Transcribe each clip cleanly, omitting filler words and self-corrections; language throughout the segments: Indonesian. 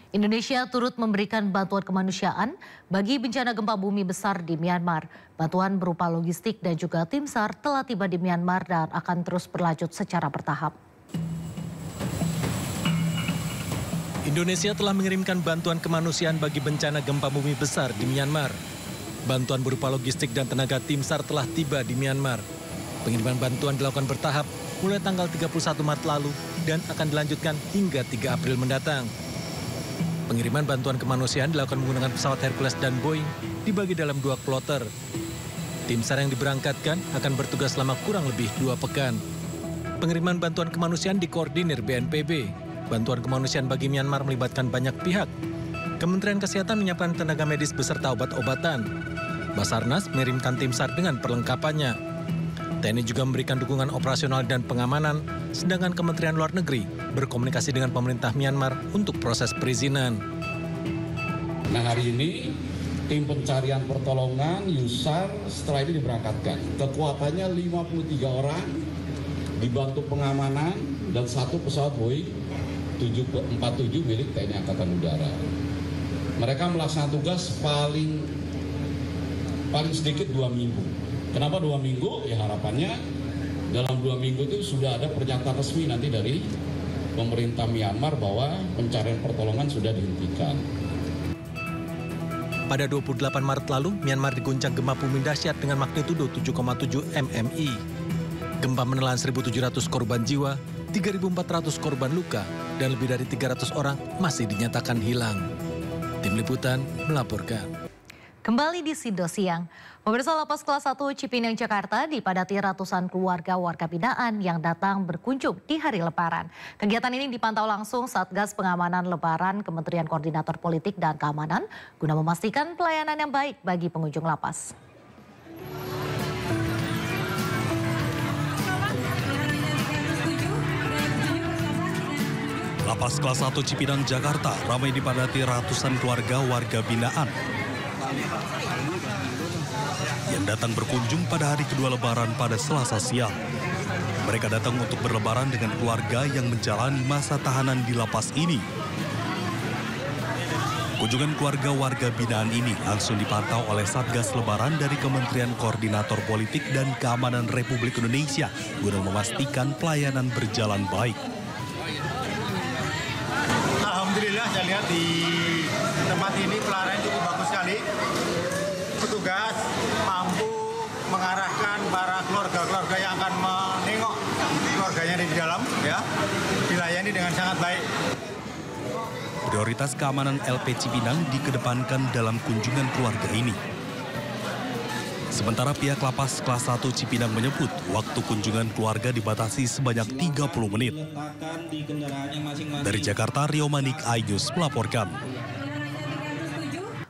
Indonesia turut memberikan bantuan kemanusiaan bagi bencana gempa bumi besar di Myanmar. Bantuan berupa logistik dan juga tim SAR telah tiba di Myanmar dan akan terus berlanjut secara bertahap. Indonesia telah mengirimkan bantuan kemanusiaan bagi bencana gempa bumi besar di Myanmar. Bantuan berupa logistik dan tenaga tim SAR telah tiba di Myanmar. Pengiriman bantuan dilakukan bertahap mulai tanggal 31 Maret lalu dan akan dilanjutkan hingga 3 April mendatang. Pengiriman bantuan kemanusiaan dilakukan menggunakan pesawat Hercules dan Boeing dibagi dalam 2 kloter. Tim SAR yang diberangkatkan akan bertugas selama kurang lebih 2 pekan. Pengiriman bantuan kemanusiaan dikoordinir BNPB. Bantuan kemanusiaan bagi Myanmar melibatkan banyak pihak. Kementerian Kesehatan menyiapkan tenaga medis beserta obat-obatan. Basarnas mengirimkan tim SAR dengan perlengkapannya. TNI juga memberikan dukungan operasional dan pengamanan, sedangkan Kementerian Luar Negeri berkomunikasi dengan pemerintah Myanmar untuk proses perizinan. Nah, hari ini tim pencarian pertolongan YUSAR setelah ini diberangkatkan. Kekuatannya 53 orang, dibantu pengamanan dan 1 pesawat Boeing 747 milik TNI Angkatan Udara. Mereka melaksanakan tugas paling sedikit 2 minggu. Kenapa 2 minggu? Ya harapannya dalam 2 minggu itu sudah ada pernyataan resmi nanti dari pemerintah Myanmar bahwa pencarian pertolongan sudah dihentikan. Pada 28 Maret lalu, Myanmar diguncang gempa bumi dahsyat dengan magnitudo 7,7 MMI. Gempa menelan 1.700 korban jiwa, 3.400 korban luka, dan lebih dari 300 orang masih dinyatakan hilang. Tim Liputan melaporkan. Kembali di Sido Siang, pemirsa Lapas Kelas 1 Cipinang, Jakarta dipadati ratusan keluarga warga binaan yang datang berkunjung di hari Lebaran. Kegiatan ini dipantau langsung Satgas Pengamanan Lebaran Kementerian Koordinator Politik dan Keamanan guna memastikan pelayanan yang baik bagi pengunjung lapas. Lapas Kelas 1 Cipinang, Jakarta ramai dipadati ratusan keluarga warga binaan yang datang berkunjung pada hari kedua Lebaran pada Selasa siang. Mereka datang untuk berlebaran dengan keluarga yang menjalani masa tahanan di lapas ini. Kunjungan keluarga warga binaan ini langsung dipantau oleh Satgas Lebaran dari Kementerian Koordinator Politik dan Keamanan Republik Indonesia guna memastikan pelayanan berjalan baik. Alhamdulillah, saya lihat di tempat ini pelayanan cukup bagus sekali. Petugas mampu mengarahkan para keluarga-keluarga yang akan menengok keluarganya di dalam, ya, dilayani dengan sangat baik. Prioritas keamanan LP Cipinang dikedepankan dalam kunjungan keluarga ini. Sementara pihak Lapas Kelas 1 Cipinang menyebut waktu kunjungan keluarga dibatasi sebanyak 30 menit. Dari Jakarta, Rio Manik, iNews melaporkan.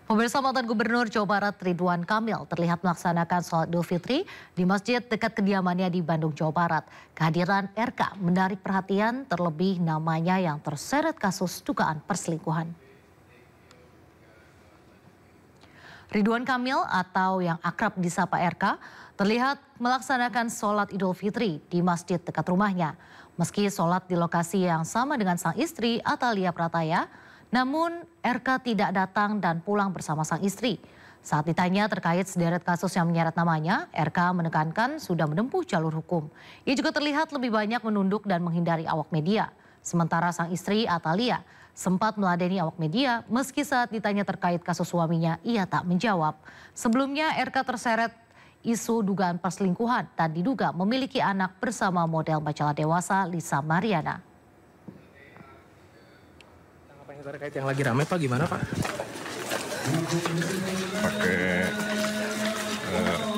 Pemirsa, mantan Gubernur Jawa Barat Ridwan Kamil terlihat melaksanakan sholat Idul Fitri di masjid dekat kediamannya di Bandung, Jawa Barat. Kehadiran RK menarik perhatian, terlebih namanya yang terseret kasus dugaan perselingkuhan. Ridwan Kamil atau yang akrab disapa RK terlihat melaksanakan sholat Idul Fitri di masjid dekat rumahnya. Meski sholat di lokasi yang sama dengan sang istri Atalia Prataya, namun RK tidak datang dan pulang bersama sang istri. Saat ditanya terkait sederet kasus yang menyeret namanya, RK menekankan sudah menempuh jalur hukum. Ia juga terlihat lebih banyak menunduk dan menghindari awak media. Sementara sang istri Atalia sempat meladeni awak media meski saat ditanya terkait kasus suaminya, ia tak menjawab. Sebelumnya RK terseret isu dugaan perselingkuhan dan diduga memiliki anak bersama model majalah dewasa Lisa Mariana. Terkait yang lagi ramai Pak, gimana Pak? Pakai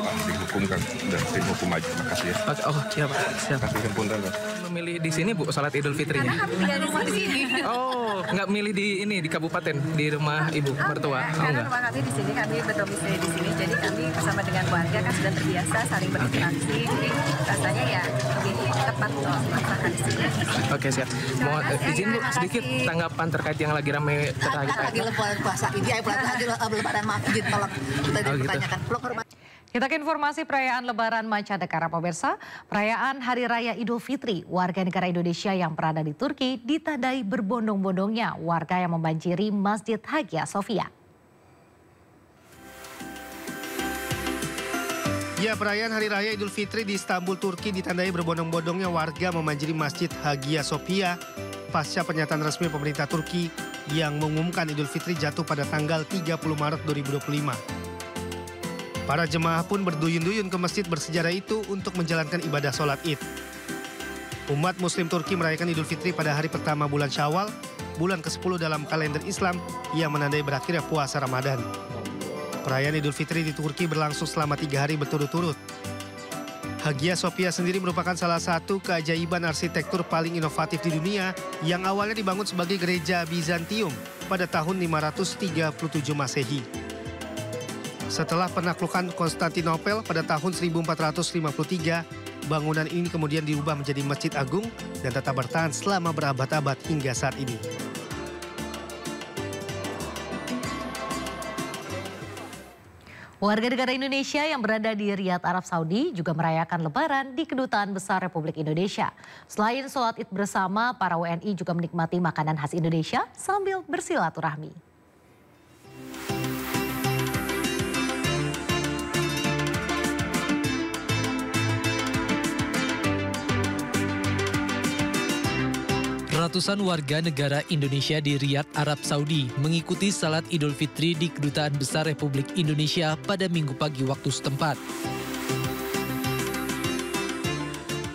ahli hukum kan, dan tim hukum aja. Makasih ya. Oh iya Pak, siap. Kasih punten Pak. Memilih di sini Bu, sholat Idul Fitrinya? Karena kami tinggal di sini. Oh, nggak milih di ini, di kabupaten, di rumah Ibu mertua? Karena rumah kami di sini, kami berdomisili di sini, jadi kami bersama dengan keluarga kan sudah terbiasa saling berinteraksi, jadi rasanya ya lebih tepat melaksanakan di sini. Oke, siap. Mau izin Bu, sedikit tanggapan terkait yang lagi ramai terkait lagi lebaran puasa ini, lebaran maaf, izin tolong kita dipertanyakan. Kita ke informasi perayaan Lebaran mancanegara pemirsa. Perayaan Hari Raya Idul Fitri warga negara Indonesia yang berada di Turki ditandai berbondong-bondongnya warga yang membanjiri Masjid Hagia Sophia. Ya, perayaan Hari Raya Idul Fitri di Istanbul, Turki ditandai berbondong-bondongnya warga membanjiri Masjid Hagia Sophia pasca pernyataan resmi pemerintah Turki yang mengumumkan Idul Fitri jatuh pada tanggal 30 Maret 2025. Para jemaah pun berduyun-duyun ke masjid bersejarah itu untuk menjalankan ibadah sholat Id. Umat Muslim Turki merayakan Idul Fitri pada hari pertama bulan Syawal, bulan ke-10 dalam kalender Islam yang menandai berakhirnya puasa Ramadan. Perayaan Idul Fitri di Turki berlangsung selama 3 hari berturut-turut. Hagia Sophia sendiri merupakan salah satu keajaiban arsitektur paling inovatif di dunia yang awalnya dibangun sebagai gereja Bizantium pada tahun 537 Masehi. Setelah penaklukan Konstantinopel pada tahun 1453, bangunan ini kemudian diubah menjadi Masjid Agung dan tetap bertahan selama berabad-abad hingga saat ini. Warga negara Indonesia yang berada di Riyadh, Arab Saudi juga merayakan Lebaran di Kedutaan Besar Republik Indonesia. Selain sholat Id bersama, para WNI juga menikmati makanan khas Indonesia sambil bersilaturahmi. Ratusan warga negara Indonesia di Riyadh, Arab Saudi mengikuti salat Idul Fitri di Kedutaan Besar Republik Indonesia pada Minggu pagi waktu setempat.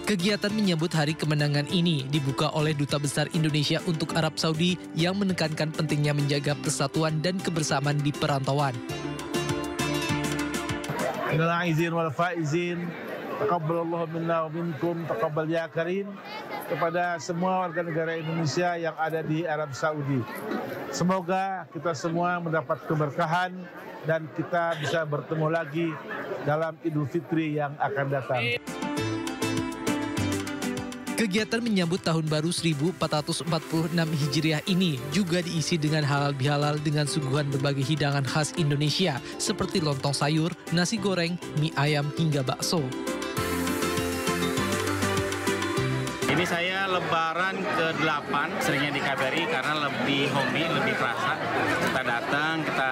Kegiatan menyambut hari kemenangan ini dibuka oleh Duta Besar Indonesia untuk Arab Saudi yang menekankan pentingnya menjaga persatuan dan kebersamaan di perantauan. Innal aizin wal faizin, taqabbalallahu minna wa minkum, taqabbal ya karim. Kepada semua warga negara Indonesia yang ada di Arab Saudi. Semoga kita semua mendapat keberkahan dan kita bisa bertemu lagi dalam Idul Fitri yang akan datang. Kegiatan menyambut Tahun Baru 1446 Hijriah ini juga diisi dengan halal bihalal dengan suguhan berbagai hidangan khas Indonesia seperti lontong sayur, nasi goreng, mie ayam hingga bakso. Ini saya Lebaran ke-8 seringnya di KBRI karena lebih homey, lebih terasa. Kita datang, kita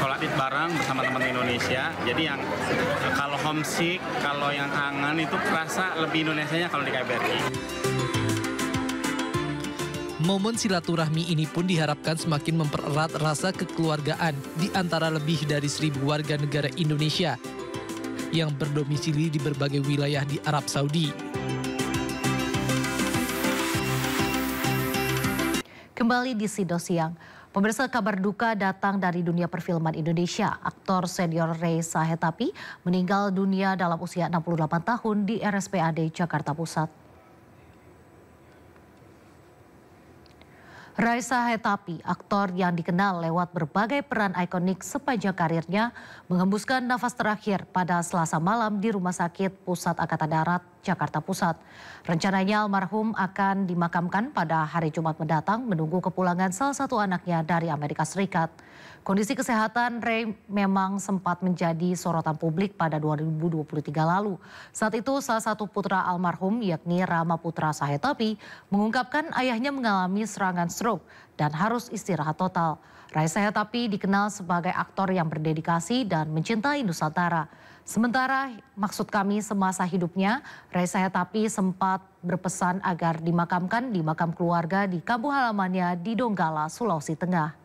sholat Id bareng bersama teman Indonesia. Jadi yang kalau homesick, kalau yang kangen itu terasa lebih Indonesianya kalau di KBRI. Momen silaturahmi ini pun diharapkan semakin mempererat rasa kekeluargaan di antara lebih dari 1.000 warga negara Indonesia yang berdomisili di berbagai wilayah di Arab Saudi. Kembali di Sido Siang, pemirsa, kabar duka datang dari dunia perfilman Indonesia. Aktor senior Reza Hetapi meninggal dunia dalam usia 68 tahun di RSPAD Jakarta Pusat. Reza Hetapi, aktor yang dikenal lewat berbagai peran ikonik sepanjang karirnya, menghembuskan nafas terakhir pada Selasa malam di Rumah Sakit Pusat Angkatan Darat, Jakarta Pusat. Rencananya almarhum akan dimakamkan pada hari Jumat mendatang menunggu kepulangan salah satu anaknya dari Amerika Serikat. Kondisi kesehatan Ray memang sempat menjadi sorotan publik pada 2023 lalu. Saat itu salah satu putra almarhum yakni Rama Putra Sahetapi mengungkapkan ayahnya mengalami serangan stroke dan harus istirahat total. Reza Hetapi dikenal sebagai aktor yang berdedikasi dan mencintai Nusantara. Sementara maksud kami semasa hidupnya, Reza Hetapi sempat berpesan agar dimakamkan di makam keluarga di kampung halamannya di Donggala, Sulawesi Tengah.